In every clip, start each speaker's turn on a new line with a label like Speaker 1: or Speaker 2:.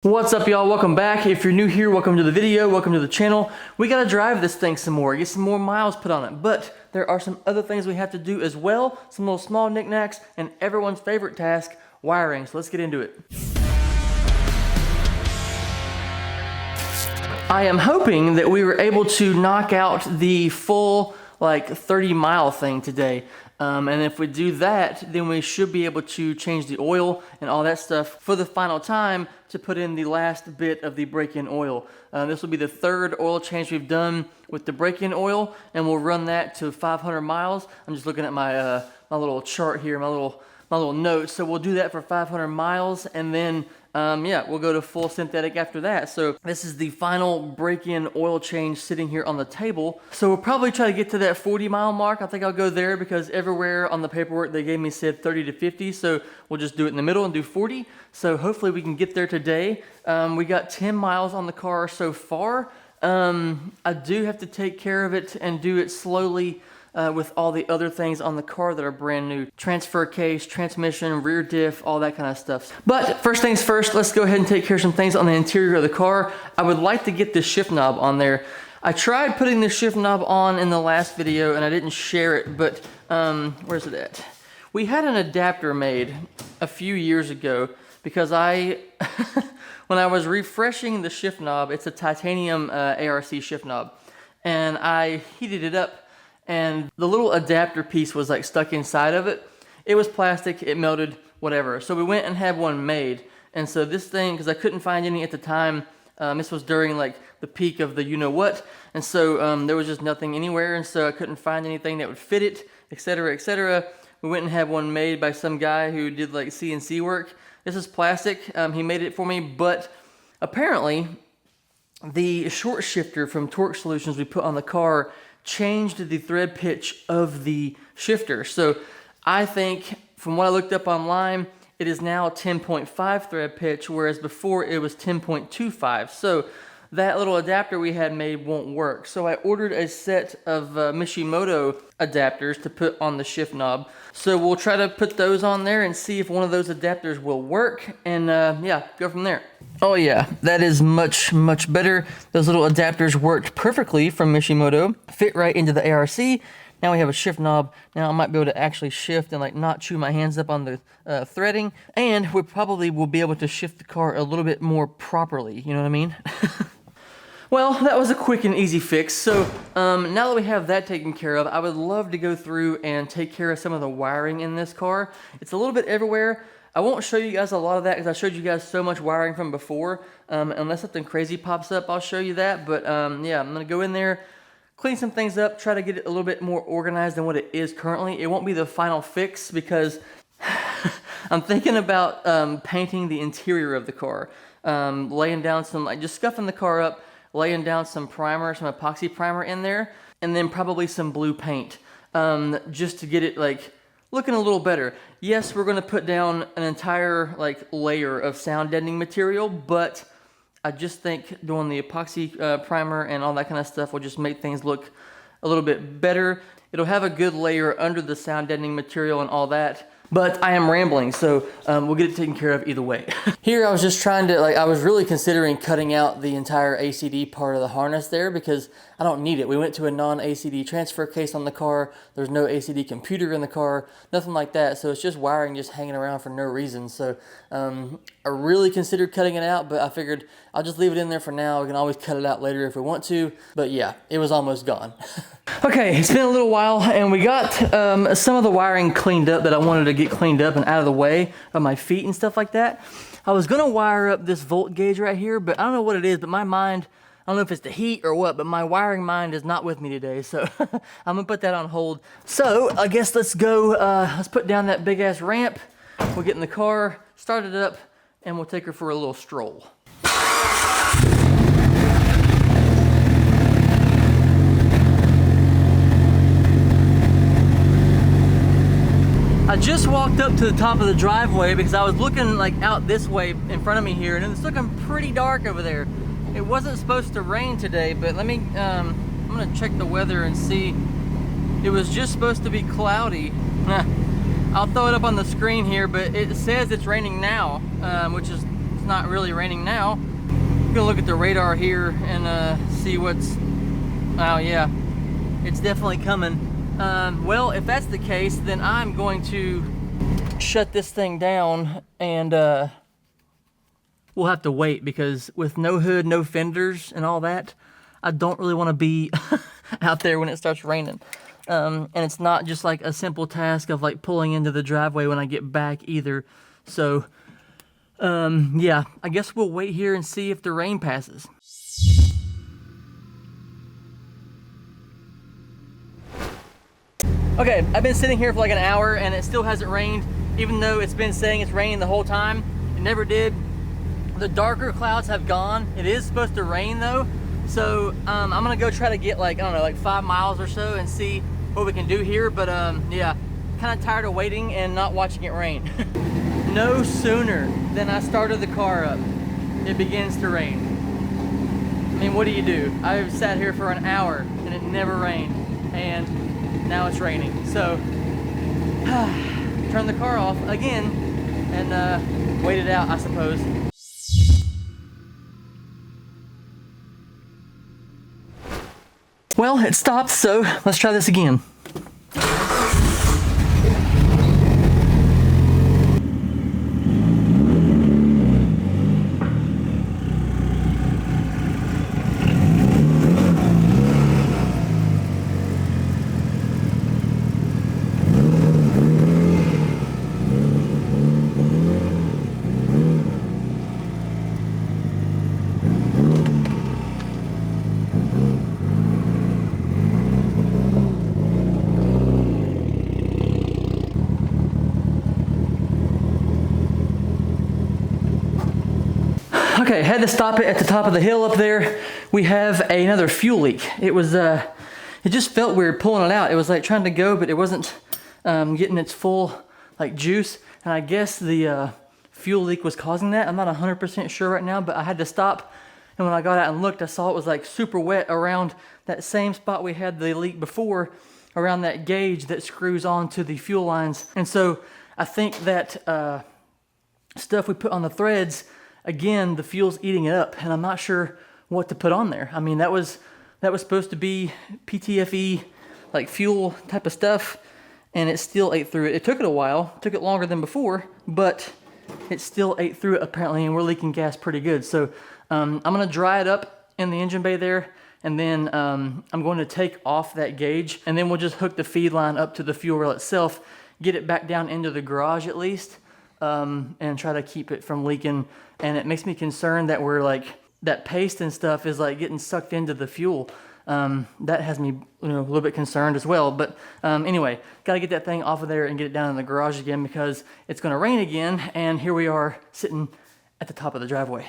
Speaker 1: What's up, y'all? Welcome back. If you're new here, welcome to the video, welcome to the channel. We gotta drive this thing some more, get some more miles put on it, but there are some other things we have to do as well, some little small knickknacks, and everyone's favorite task, wiring. So let's get into it. I am hoping that we were able to knock out the full 30-mile thing today. And if we do that, then we should be able to change the oil and all that stuff for the final time to put in the last bit of the break-in oil. This will be the third oil change we've done with the break-in oil, and we'll run that to 500 miles. I'm just looking at my my little chart here, my little notes. So we'll do that for 500 miles, and then yeah, we'll go to full synthetic after that. So this is the final break-in oil change sitting here on the table. So we'll probably try to get to that 40-mile mark. I think I'll go there because everywhere on the paperwork they gave me said 30 to 50. So we'll just do it in the middle and do 40. So hopefully we can get there today. We got 10 miles on the car so far. I do have to take care of it and do it slowly with all the other things on the car that are brand new. Transfer case, transmission, rear diff, all that kind of stuff. But first things first, let's go ahead and take care of some things on the interior of the car. I would like to get this shift knob on there. I tried putting this shift knob on in the last video and I didn't share it, but where's it at? We had an adapter made a few years ago because when I was refreshing the shift knob, it's a titanium ARC shift knob, and I heated it up, and the little adapter piece was like stuck inside of it. It was plastic, it melted, whatever. So we went and had one made. And so this thing, because I couldn't find any at the time, this was during like the peak of the you-know-what. And so there was just nothing anywhere, and so I couldn't find anything that would fit it, etc., etc. We went and had one made by some guy who did like CNC work. This is plastic, he made it for me, but apparently the short shifter from Torque Solutions we put on the car changed the thread pitch of the shifter. So I think from what I looked up online, it is now 10.5 thread pitch, whereas before it was 10.25. So that little adapter we had made won't work. So I ordered a set of Mishimoto adapters to put on the shift knob. So we'll try to put those on there and see if one of those adapters will work, and yeah, go from there. Oh yeah, that is much, much better. Those little adapters worked perfectly from Mishimoto, fit right into the ARC. Now we have a shift knob. Now I might be able to actually shift and like not chew my hands up on the threading, and we probably will be able to shift the car a little bit more properly, you know what I mean? Well, that was a quick and easy fix. So now that we have that taken care of, I would love to go through and take care of some of the wiring in this car. It's a little bit everywhere. I won't show you guys a lot of that because I showed you guys so much wiring from before. Unless something crazy pops up, I'll show you that. But yeah, I'm gonna go in there, clean some things up, try to get it a little bit more organized than what it is currently. It won't be the final fix because I'm thinking about painting the interior of the car, laying down some, like just scuffing the car up, laying down some primer, some epoxy primer in there, and then probably some blue paint, just to get it like looking a little better. Yes, we're gonna put down an entire like layer of sound deadening material, but I just think doing the epoxy primer and all that kind of stuff will just make things look a little bit better. It'll have a good layer under the sound deadening material and all that. But I am rambling, so we'll get it taken care of either way. Here I was just trying to, I was really considering cutting out the entire ACD part of the harness there because I don't need it. We went to a non-ACD transfer case on the car. There's no ACD computer in the car, nothing like that. So it's just wiring just hanging around for no reason. So I really considered cutting it out, but I figured I'll just leave it in there for now. We can always cut it out later if we want to. But yeah, it was almost gone. Okay, it's been a little while, and we got some of the wiring cleaned up that I wanted to get cleaned up and out of the way of my feet and stuff like that. I was gonna wire up this volt gauge right here, but I don't know what it is, but my mind, I don't know if it's the heat or what, but my wiring mind is not with me today, so I'm gonna put that on hold. So I guess let's go, let's put down that big ass ramp, we'll get in the car, start it up, and we'll take her for a little stroll. I just walked up to the top of the driveway because I was looking like out this way in front of me here, and it's looking pretty dark over there. It wasn't supposed to rain today, but let me, I'm gonna check the weather and see. It was just supposed to be cloudy. I'll throw it up on the screen here, but it says it's raining now, which is not really raining now. I'm gonna look at the radar here and see what's, oh yeah, it's definitely coming. Well, if that's the case, then I'm going to shut this thing down and we'll have to wait, because with no hood, no fenders and all that, I don't really want to be out there when it starts raining. And it's not just like a simple task of like pulling into the driveway when I get back either. So yeah, I guess we'll wait here and see if the rain passes. Okay, I've been sitting here for like an hour and it still hasn't rained, even though it's been saying it's raining the whole time. It never did. The darker clouds have gone. It is supposed to rain though. So I'm gonna go try to get like, I don't know, like 5 miles or so and see what we can do here. But yeah, kind of tired of waiting and not watching it rain. No sooner than I started the car up, it begins to rain. I mean, what do you do? I've sat here for an hour and it never rained, and now it's raining. So, turn the car off again and wait it out, I suppose. Well, it stopped, so let's try this again. Okay, had to stop it at the top of the hill up there. We have another fuel leak. It was, it just felt weird pulling it out. It was like trying to go, but it wasn't getting its full like juice. And I guess the fuel leak was causing that. I'm not 100% sure right now, but I had to stop. And when I got out and looked, I saw it was like super wet around that same spot we had the leak before, around that gauge that screws onto the fuel lines. And so I think that stuff we put on the threads, again, the fuel's eating it up, and I'm not sure what to put on there. I mean, that was supposed to be PTFE, like fuel type of stuff, and it still ate through it. It took it a while, took it longer than before, but it still ate through it apparently, and we're leaking gas pretty good. So I'm gonna dry it up in the engine bay there, and then I'm going to take off that gauge, and then we'll just hook the feed line up to the fuel rail itself, get it back down into the garage at least, and try to keep it from leaking. And it makes me concerned that we're like, that paste and stuff is like getting sucked into the fuel. That has me, a little bit concerned as well. But anyway, gotta get that thing off of there and get it down in the garage again, because it's gonna rain again, and here we are sitting at the top of the driveway.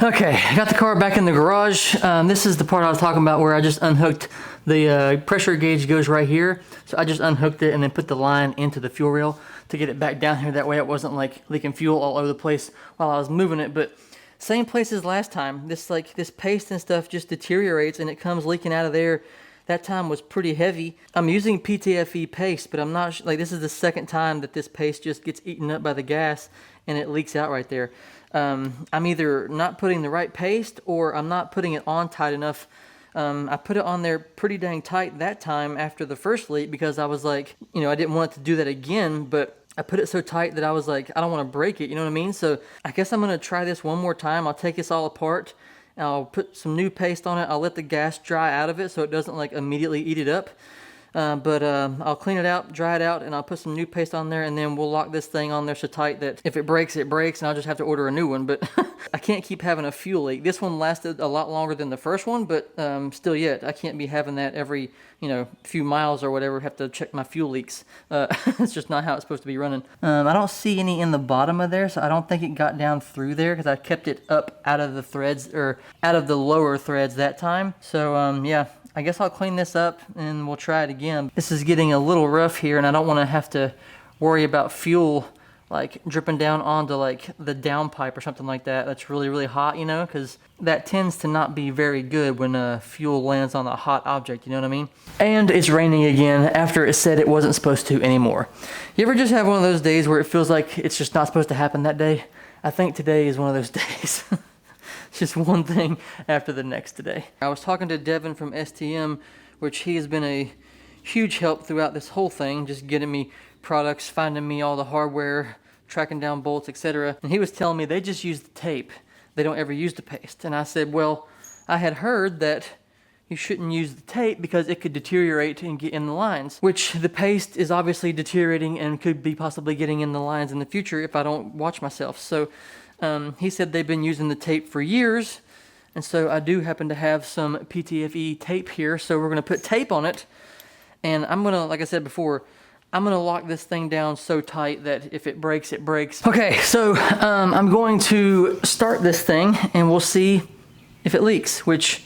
Speaker 1: Okay, I got the car back in the garage. This is the part I was talking about where I just unhooked the pressure gauge. Goes right here. So I just unhooked it and then put the line into the fuel rail to get it back down here. That way it wasn't like leaking fuel all over the place while I was moving it. But same place as last time. This paste and stuff just deteriorates and it comes leaking out of there. That time was pretty heavy. I'm using PTFE paste, but I'm not like, this is the second time that this paste just gets eaten up by the gas and it leaks out right there. I'm either not putting the right paste or I'm not putting it on tight enough. I put it on there pretty dang tight that time after the first leak, because I was like, I didn't want it to do that again, but I put it so tight that I was like, I don't want to break it, you know what I mean? So I guess I'm going to try this one more time. I'll take this all apart. I'll put some new paste on it. I'll let the gas dry out of it so it doesn't like immediately eat it up. But I'll clean it out, dry it out, and I'll put some new paste on there, and then we'll lock this thing on there so tight that if it breaks, it breaks, and I'll just have to order a new one. But I can't keep having a fuel leak. This one lasted a lot longer than the first one, but still yet, I can't be having that every, few miles or whatever, have to check my fuel leaks. It's just not how it's supposed to be running. I don't see any in the bottom of there, so I don't think it got down through there, because I kept it up out of the threads, or out of the lower threads that time. So yeah. I guess I'll clean this up and we'll try it again. This is getting a little rough here, and I don't want to have to worry about fuel like dripping down onto like the downpipe or something like that. That's really, really hot, because that tends to not be very good when fuel lands on a hot object, you know what I mean? And it's raining again after it said it wasn't supposed to anymore. You ever just have one of those days where it feels like it's just not supposed to happen that day? I think today is one of those days. It's just one thing after the next today. I was talking to Devin from STM, which he has been a huge help throughout this whole thing, just getting me products, finding me all the hardware, tracking down bolts, etc. And he was telling me they just use the tape. They don't ever use the paste. And I said, well, I had heard that you shouldn't use the tape because it could deteriorate and get in the lines, which the paste is obviously deteriorating and could be possibly getting in the lines in the future if I don't watch myself. So he said they've been using the tape for years. And so I do happen to have some PTFE tape here. So we're gonna put tape on it. And I'm gonna, like I said before, I'm gonna lock this thing down so tight that if it breaks, it breaks. Okay, so I'm going to start this thing and we'll see if it leaks, which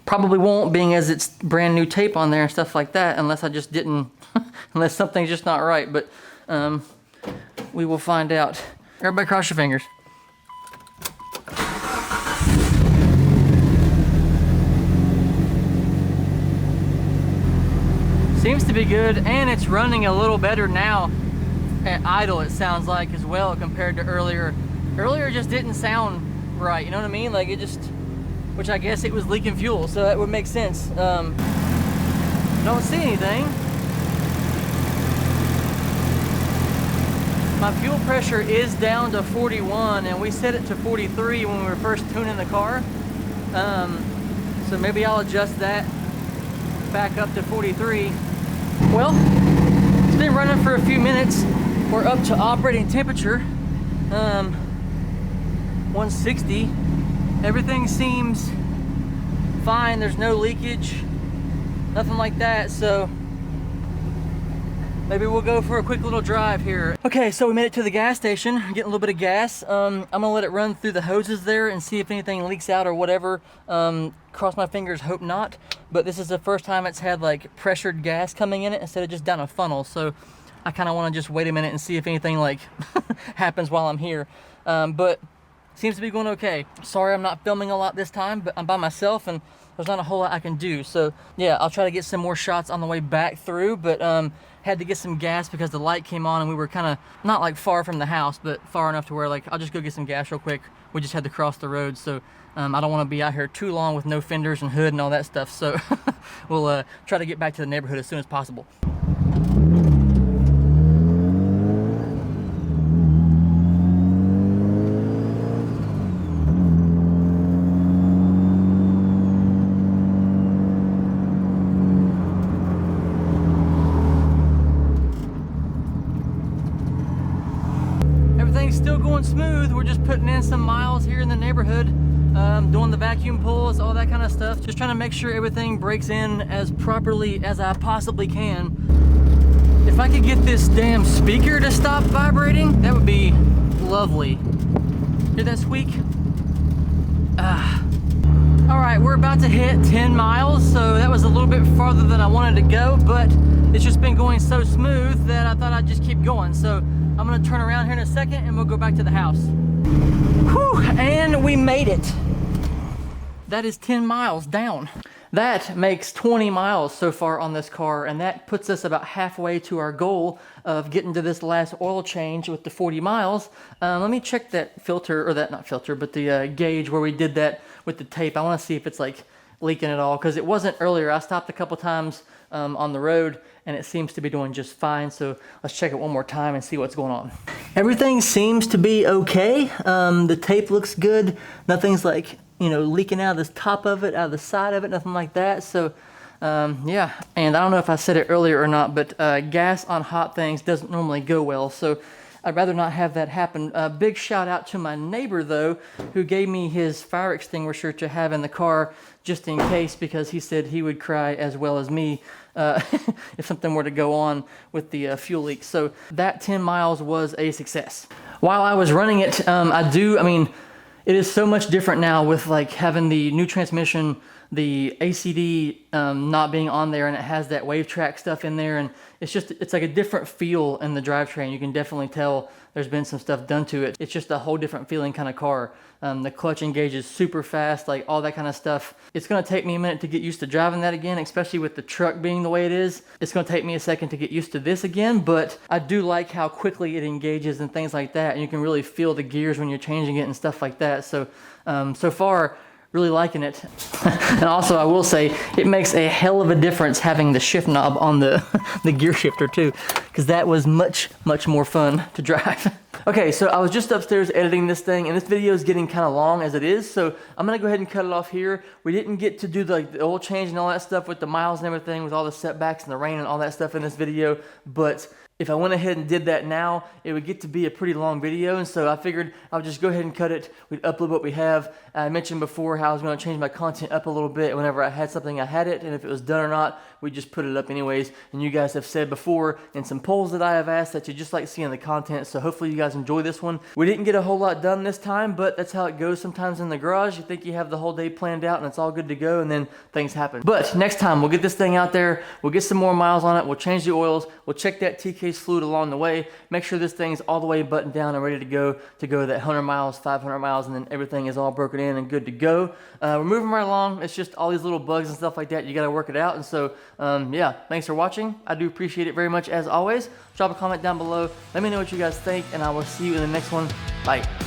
Speaker 1: probably won't, being as it's brand new tape on there and stuff like that, unless I just didn't, unless something's just not right, but we will find out. Everybody cross your fingers. Seems to be good, and it's running a little better now at idle, it sounds like, as well, compared to earlier. Earlier just didn't sound right, you know what I mean? Like it just, which I guess it was leaking fuel, so that would make sense. Don't see anything. My fuel pressure is down to 41, and we set it to 43 when we were first tuning the car. So maybe I'll adjust that back up to 43. Well, it's been running for a few minutes. We're up to operating temperature, 160. Everything seems fine. There's no leakage, nothing like that. So maybe we'll go for a quick little drive here. Okay, so we made it to the gas station, getting a little bit of gas. I'm gonna let it run through the hoses there and see if anything leaks out or whatever. Cross my fingers, hope not. But this is the first time it's had like pressured gas coming in it instead of just down a funnel. So I kind of want to just wait a minute and see if anything like happens while I'm here. But seems to be going okay. Sorry I'm not filming a lot this time, but I'm by myself and there's not a whole lot I can do. So yeah, I'll try to get some more shots on the way back through, but had to get some gas because the light came on and we were kind of not like far from the house, but far enough to where like I'll just go get some gas real quick. We just had to cross the road, so I don't want to be out here too long with no fenders and hood and all that stuff. So we'll try to get back to the neighborhood as soon as possible. Everything's still going smooth. We're just putting in some miles here in the neighborhood, doing the vacuum pulls, all that kind of stuff. Just trying to make sure everything breaks in as properly as I possibly can. If I could get this damn speaker to stop vibrating, that would be lovely. Hear that squeak? All right, we're about to hit 10 miles, so that was a little bit farther than I wanted to go, but it's just been going so smooth that I thought I'd just keep going. So I'm gonna turn around here in a second and we'll go back to the house. Whew, and we made it. That is 10 miles down. That makes 20 miles so far on this car, and that puts us about halfway to our goal of getting to this last oil change with the 40 miles. Let me check that filter, or that, not filter, but the gauge where we did that with the tape. I wanna see if it's like leaking at all, because it wasn't earlier. I stopped a couple times on the road and it seems to be doing just fine. So let's check it one more time and see what's going on. Everything seems to be okay. The tape looks good. Nothing's like, you know, leaking out of the top of it, out of the side of it, nothing like that. So yeah, and I don't know if I said it earlier or not, but gas on hot things doesn't normally go well. So I'd rather not have that happen. Big shout out to my neighbor though, who gave me his fire extinguisher to have in the car just in case, because he said he would cry as well as me if something were to go on with the fuel leak. So that 10 miles was a success. While I was running it, I mean, it is so much different now with like having the new transmission, the ACD not being on there, and it has that wave track stuff in there, and it's like a different feel in the drivetrain. You can definitely tell there's been some stuff done to it. It's just a whole different feeling kind of car. The clutch engages super fast, like all that kind of stuff. It's gonna take me a minute to get used to driving that again, especially with the truck being the way it is. It's gonna take me a second to get used to this again, but I do like how quickly it engages and things like that. And you can really feel the gears when you're changing it and stuff like that. So, so far, really liking it. And also I will say it makes a hell of a difference having the shift knob on the the gear shifter too, because that was much more fun to drive. Okay, so I was just upstairs editing this thing, and this video is getting kind of long as it is, so I'm gonna go ahead and cut it off here. We didn't get to do the oil change and all that stuff with the miles and everything, with all the setbacks and the rain and all that stuff in this video, but if I went ahead and did that now, it would get to be a pretty long video, and so I figured I would just go ahead and cut it. We'd upload what we have. I mentioned before how I was going to change my content up a little bit. Whenever I had something, I had it, and if it was done or not, we just put it up anyways. And you guys have said before in some polls that I have asked that you just like seeing the content, so hopefully you guys enjoy this one. We didn't get a whole lot done this time, but that's how it goes sometimes in the garage. You think you have the whole day planned out and it's all good to go, and then things happen. But next time, we'll get this thing out there, we'll get some more miles on it, we'll change the oils, we'll check that TK's fluid along the way, make sure this thing's all the way buttoned down and ready to go that 100 miles, 500 miles, and then everything is all broken in and good to go. We're moving right along. It's just all these little bugs and stuff like that. You got to work it out. And so, yeah, thanks for watching. I do appreciate it very much as always. Drop a comment down below. Let me know what you guys think, and I will see you in the next one. Bye.